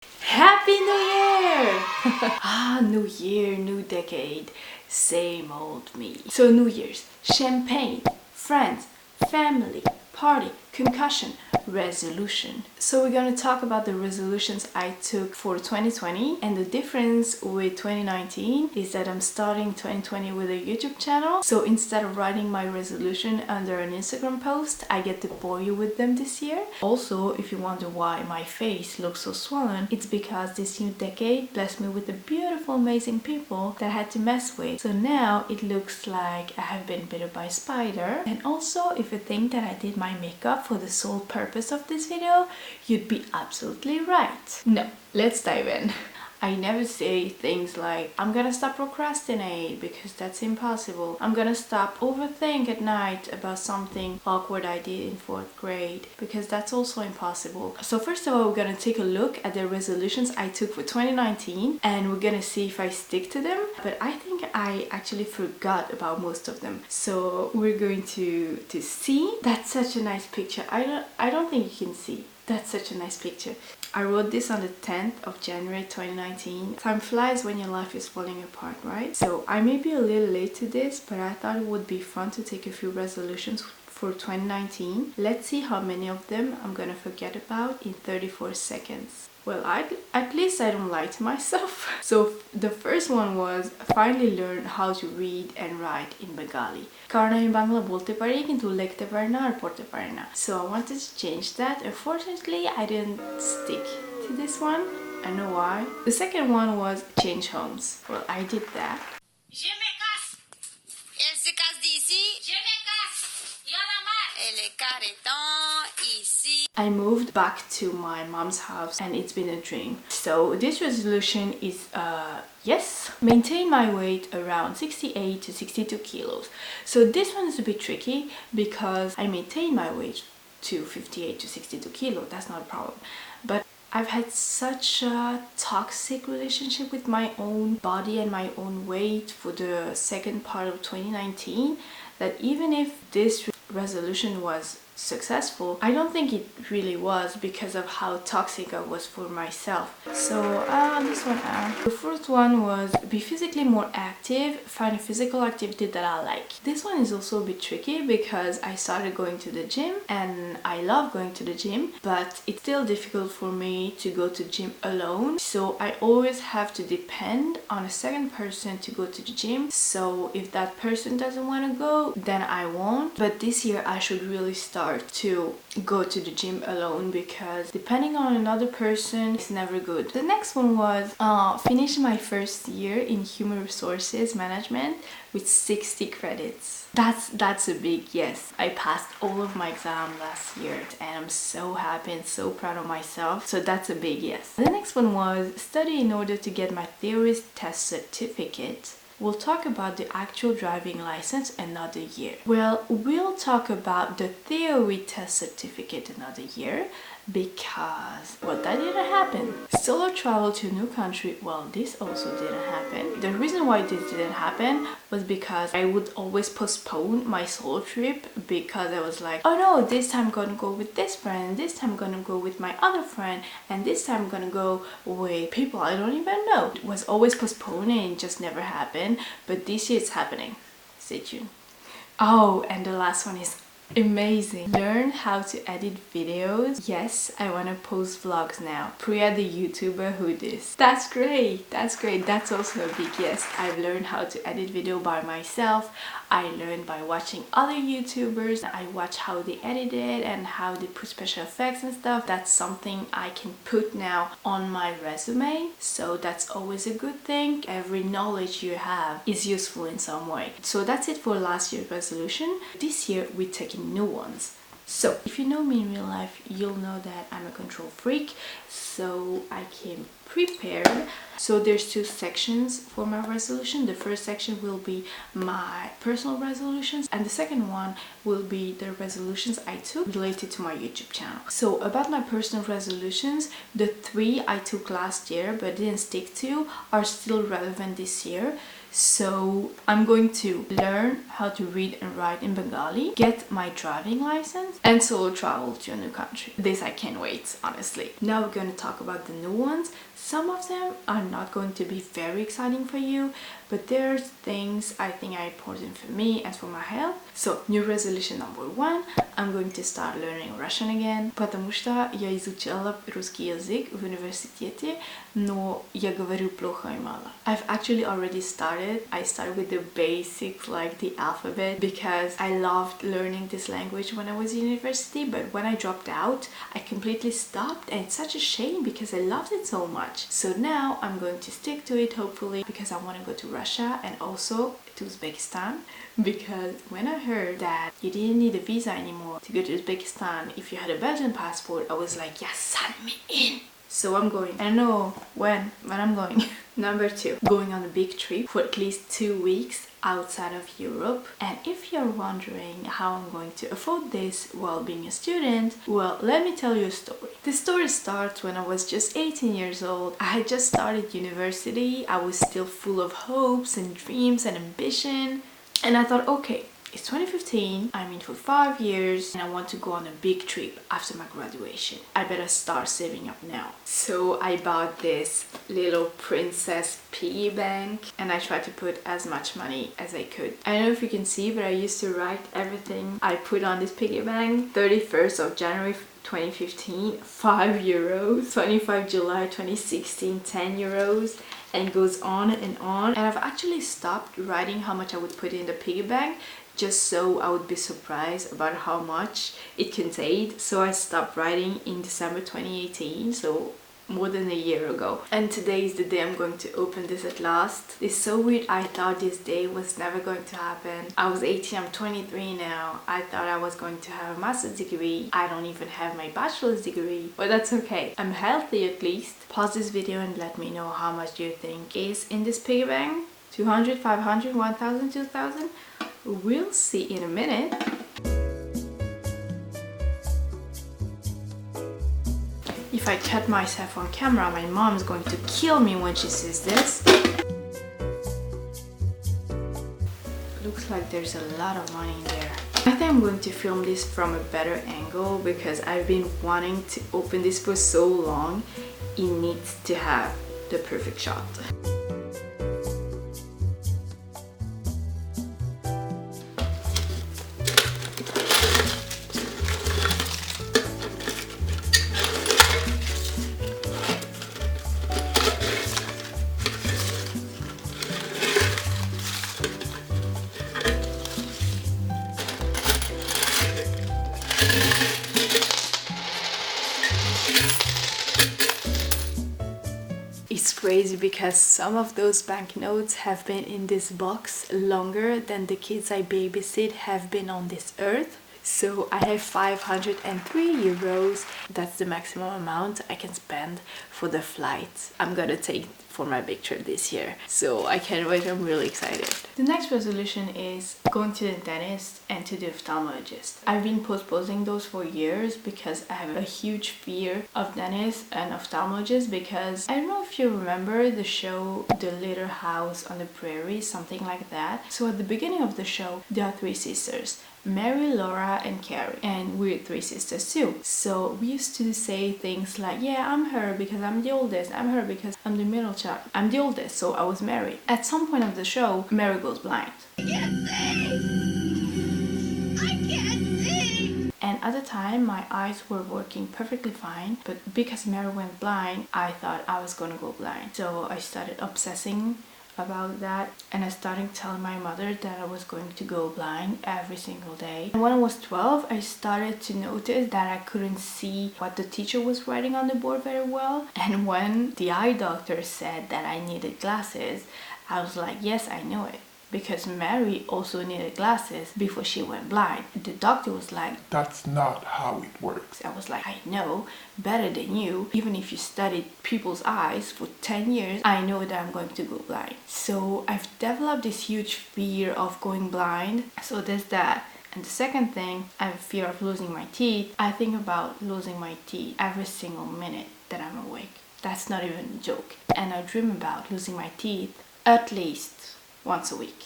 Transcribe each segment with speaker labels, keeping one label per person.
Speaker 1: Happy New Year! New year, new decade, same old me. So New Year's, champagne, friends, family, party, concussion, resolution. So we're gonna talk about the resolutions I took for 2020, and the difference with 2019 is that I'm starting 2020 with a YouTube channel. So instead of writing my resolution under an Instagram post, I get to bore you with them this year. Also, if you wonder why my face looks so swollen, it's because this new decade blessed me with the beautiful, amazing people that I had to mess with. So now it looks like I have been bitten by a spider. And also, if you think that I did my makeup for the sole purpose of this video, you'd be absolutely right. No, let's dive in. I never say things like, I'm gonna stop procrastinate because that's impossible. I'm gonna stop overthink at night about something awkward I did in 4th grade because that's also impossible. So first of all, we're gonna take a look at the resolutions I took for 2019 and we're gonna see if I stick to them. But I think I actually forgot about most of them. So we're going to see. That's such a nice picture. I don't think you can see. That's such a nice picture. I wrote this on the 10th of January 2019. Time flies when your life is falling apart, right? So I may be a little late to this, but I thought it would be fun to take a few resolutions for 2019. Let's see how many of them I'm gonna forget about in 34 seconds. Well, at least I don't lie to myself. So the first one was finally learn how to read and write in Bengali. কারণ আমি বাংলা বলতে পারি কিন্তু লিখতে পারি না আর পড়তে পারি না. So I wanted to change that. Unfortunately, I didn't stick to this one. I know why. The second one was change homes. Well, I did that. I moved back to my mom's house and it's been a dream. So this resolution is yes, maintain my weight around 68 to 62 kilos. So this one is a bit tricky because I maintain my weight to 58 to 62 kilos. That's not a problem. But I've had such a toxic relationship with my own body and my own weight for the second part of 2019 that even if this resolution was successful, I don't think it really was because of how toxic I was for myself. So this one the first one was be physically more active, find a physical activity that I like. This one is also a bit tricky because I started going to the gym and I love going to the gym, but it's still difficult for me to go to gym alone. So I always have to depend on a second person to go to the gym. So if that person doesn't want to go, then I won't. But this year I should really start to go to the gym alone because depending on another person is never good. The next one was finish my first year in human resources management with 60 credits. That's a big yes. I passed all of my exams last year and I'm so happy and so proud of myself. So that's a big yes. The next one was study in order to get my theory test certificate. We'll talk about the actual driving license another year. Well, we'll talk about the theory test certificate another year because, well, that didn't happen. Solo travel to a new country, well, this also didn't happen. The reason why this didn't happen was because I would always postpone my solo trip because I was like, oh no, this time I'm gonna go with this friend, this time I'm gonna go with my other friend, and this time I'm gonna go with people I don't even know. It was always postponing, it just never happened, but this year it's happening. Stay tuned. Oh, and the last one is amazing. Learn how to edit videos. Yes, I want to post vlogs now. Priya the YouTuber who this. That's great. That's great. That's also a big yes. I've learned how to edit video by myself. I learned by watching other YouTubers. I watch how they edit it and how they put special effects and stuff. That's something I can put now on my resume. So that's always a good thing. Every knowledge you have is useful in some way. So that's it for last year's resolution. This year we're taking new ones. So if you know me in real life, you'll know that I'm a control freak, so I came prepared. So there's two sections for my resolution. The first section will be my personal resolutions and the second one will be the resolutions I took related to my YouTube channel. So about my personal resolutions, the 3 I took last year but didn't stick to are still relevant this year. So I'm going to learn how to read and write in Bengali, get my driving license, and solo travel to a new country. This I can't wait, honestly. Now we're going to talk about the new ones. Some of them are not going to be very exciting for you, but there's things I think are important for me and for my health. So, new resolution number 1, I'm going to start learning Russian again, потому что я изучала русский язык в университете, но я говорю плохо и мало. I've actually already started. I started with the basics like the alphabet because I loved learning this language when I was in university, but when I dropped out, I completely stopped, and it's such a shame because I loved it so much. So now I'm going to stick to it, hopefully, because I want to go to Russia and also to Uzbekistan, because when I heard that you didn't need a visa anymore to go to Uzbekistan if you had a Belgian passport, I was like, yes, sign me in. So I'm going. I don't know when, but I'm going. Number 2, going on a big trip for at least 2 weeks outside of Europe. And if you're wondering how I'm going to afford this while being a student, well, let me tell you a story. The story starts when I was just 18 years old. I had just started university. I was still full of hopes and dreams and ambition. And I thought, okay, it's 2015, I'm in for 5 years and I want to go on a big trip after my graduation. I better start saving up now. So I bought this little princess piggy bank and I tried to put as much money as I could. I don't know if you can see, but I used to write everything I put on this piggy bank. 31st of January 2015, 5 euros. 25 July 2016, 10 euros. And goes on and on. And I've actually stopped writing how much I would put in the piggy bank just so I would be surprised about how much it contained. So I stopped writing in December 2018, so more than a year ago. And today is the day I'm going to open this at last. It's so weird. I thought this day was never going to happen. I was 18, I'm 23 now. I thought I was going to have a master's degree. I don't even have my bachelor's degree, but that's okay. I'm healthy at least. Pause this video and let me know how much you think is in this piggy bank. 200, 500, 1000, 2000? We'll see in a minute. If I cut myself on camera, my mom's going to kill me when she sees this. Looks like there's a lot of money in there. I think I'm going to film this from a better angle because I've been wanting to open this for so long. It needs to have the perfect shot. It's crazy because some of those banknotes have been in this box longer than the kids I babysit have been on this earth. So I have 503 euros. That's the maximum amount I can spend for the flight I'm gonna take for my big trip this year. So I can't wait, I'm really excited. The next resolution is going to the dentist and to the ophthalmologist. I've been postponing those for years because I have a huge fear of dentists and ophthalmologists, because I don't know if you remember the show The Little House on the Prairie, something like that. So at the beginning of the show, there are 3 sisters. Mary, Laura, and Carrie, and we're 3 sisters too. So we used to say things like, yeah, I'm her because I'm the oldest, I'm her because I'm the middle child, I'm the oldest, so I was Mary. At some point of the show, Mary goes blind. I can't see! I can't see! And at the time, my eyes were working perfectly fine, but because Mary went blind, I thought I was gonna go blind. So I started obsessing about that, and I started telling my mother that I was going to go blind every single day. And when I was 12, I started to notice that I couldn't see what the teacher was writing on the board very well. And when the eye doctor said that I needed glasses, I was like, yes, I know it, because Mary also needed glasses before she went blind. The doctor was like, that's not how it works. I was like, I know better than you. Even if you studied people's eyes for 10 years, I know that I'm going to go blind. So I've developed this huge fear of going blind. So there's that. And the second thing, I have a fear of losing my teeth. I think about losing my teeth every single minute that I'm awake. That's not even a joke. And I dream about losing my teeth at least once a week.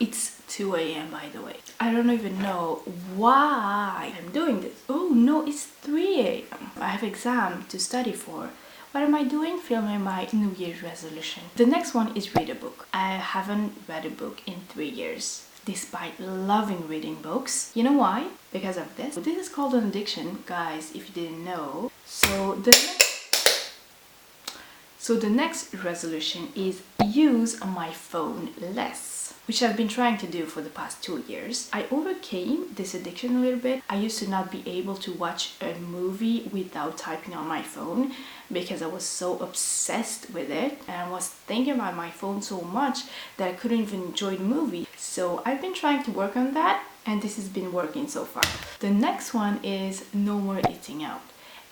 Speaker 1: It's 2 a.m. by the way. I don't even know why I'm doing this. Oh no, it's 3 a.m. I have exam to study for. What am I doing? Filming my New Year's resolution. The next one is read a book. I haven't read a book in 3 years, despite loving reading books. You know why? Because of this. This is called an addiction, guys, if you didn't know. So the next resolution is use my phone less, which I've been trying to do for the past 2 years. I overcame this addiction a little bit. I used to not be able to watch a movie without typing on my phone because I was so obsessed with it, and I was thinking about my phone so much that I couldn't even enjoy the movie. So I've been trying to work on that, and this has been working so far. The next one is no more eating out.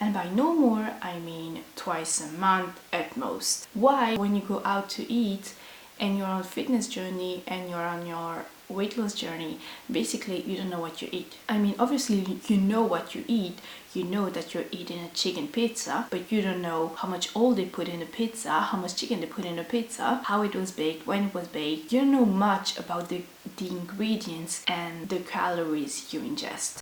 Speaker 1: And by no more, I mean twice a month at most. Why? When you go out to eat and you're on a fitness journey and you're on your weight loss journey, basically you don't know what you eat. I mean, obviously you know what you eat. You know that you're eating a chicken pizza, but you don't know how much oil they put in the pizza, how much chicken they put in the pizza, how it was baked, when it was baked. You don't know much about the ingredients and the calories you ingest.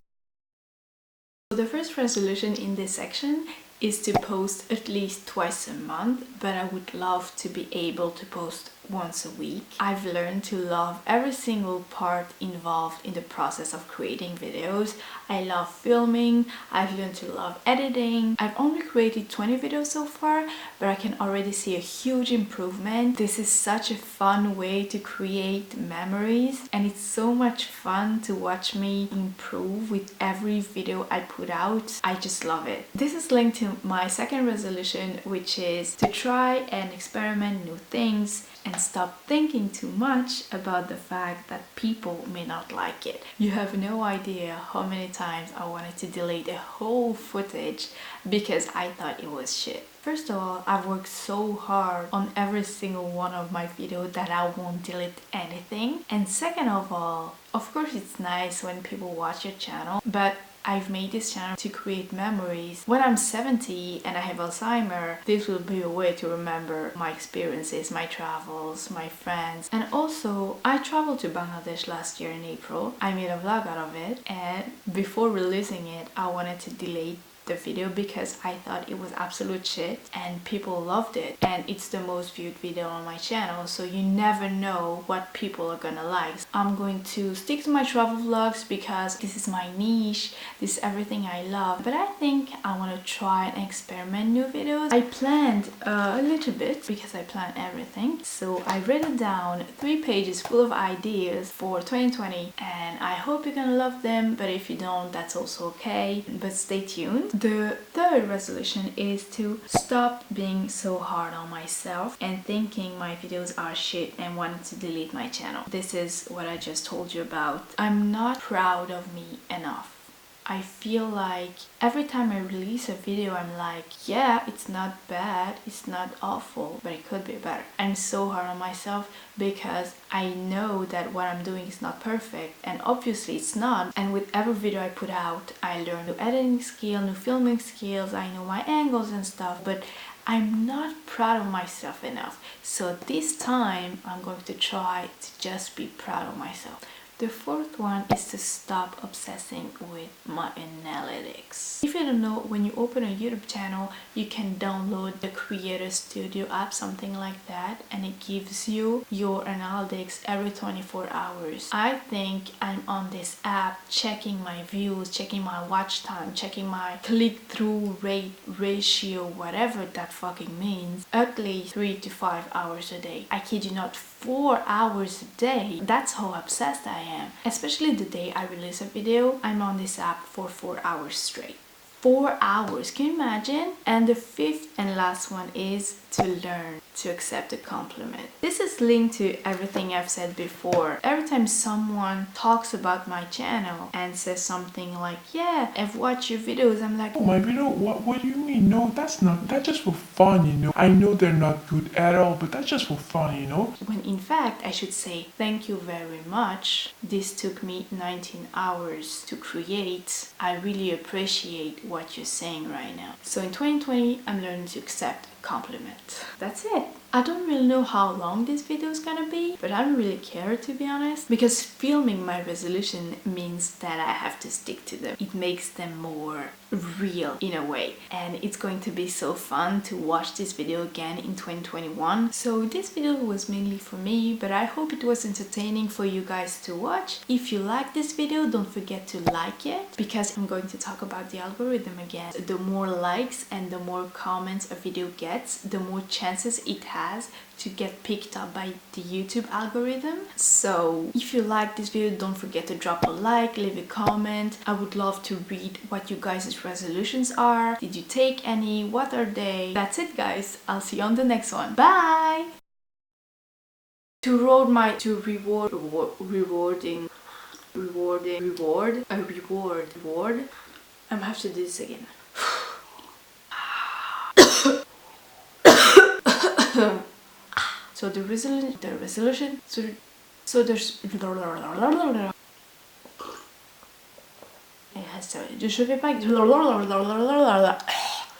Speaker 1: So the first resolution in this section is to post at least twice a month, but I would love to be able to post once a week. I've learned to love every single part involved in the process of creating videos. I love filming, I've learned to love editing. I've only created 20 videos so far, but I can already see a huge improvement. This is such a fun way to create memories, and it's so much fun to watch me improve with every video I put out. I just love it. This is linked to my second resolution, which is to try and experiment new things and stop thinking too much about the fact that people may not like it. You have no idea how many times I wanted to delete a whole footage because I thought it was shit. First of all, I've worked so hard on every single one of my videos that I won't delete anything. And second of all, of course it's nice when people watch your channel, but I've made this channel to create memories. When I'm 70 and I have Alzheimer's, this will be a way to remember my experiences, my travels, my friends. And also, I traveled to Bangladesh last year in April. I made a vlog out of it, and before releasing it, I wanted to delete the video because I thought it was absolute shit and people loved it, and it's the most viewed video on my channel, so you never know what people are gonna like. I'm going to stick to my travel vlogs because this is my niche, this is everything I love, but I think I want to try and experiment new videos. I planned a little bit because I plan everything, so I wrote down 3 pages full of ideas for 2020, and I hope you're gonna love them, but if you don't, that's also okay, but stay tuned. The third resolution is to stop being so hard on myself and thinking my videos are shit and wanting to delete my channel. This is what I just told you about. I'm not proud of me enough. I feel like every time I release a video, I'm like, yeah, it's not bad, it's not awful, but it could be better. I'm so hard on myself because I know that what I'm doing is not perfect, and obviously it's not. And with every video I put out, I learn new editing skills, new filming skills, I know my angles and stuff, but I'm not proud of myself enough. So this time, I'm going to try to just be proud of myself. The fourth one is to stop obsessing with my analytics. If you don't know, when you open a YouTube channel, you can download the Creator Studio app, something like that, and it gives you your analytics every 24 hours. I think I'm on this app checking my views, checking my watch time, checking my click-through rate ratio, whatever that fucking means, at least 3 to 5 hours a day. I kid you not, 4 hours a day. That's how obsessed I am. Especially the day I release a video, I'm on this app for 4 hours straight. 4 hours, can you imagine? And the fifth and last one is to learn to accept a compliment. This is linked to everything I've said before. Every time someone talks about my channel and says something like, yeah, I've watched your videos, I'm like,
Speaker 2: oh, my video? What do you mean? No, that's just for fun, you know. I know they're not good at all, but that's just for fun, you know.
Speaker 1: When in fact, I should say, thank you very much. This took me 19 hours to create. I really appreciate what you're saying right now. So in 2020, I'm learning to accept a compliment. That's it. I don't really know how long this video is gonna be, but I don't really care, to be honest, because filming my resolution means that I have to stick to them. It makes them more real in a way, and it's going to be so fun to watch this video again in 2021. So this video was mainly for me, but I hope it was entertaining for you guys to watch. If you like this video, don't forget to like it, because I'm going to talk about the algorithm again. The more likes and the more comments a video gets, the more chances it has to get picked up by the YouTube algorithm. So if you like this video, don't forget to drop a like, leave a comment. I would love to read what you guys' resolutions are. Did you take any? What are they? That's it, guys. I'll see you on the next one. Bye! To reward, I'm have to do this again. So the resolution, so there's je fais pas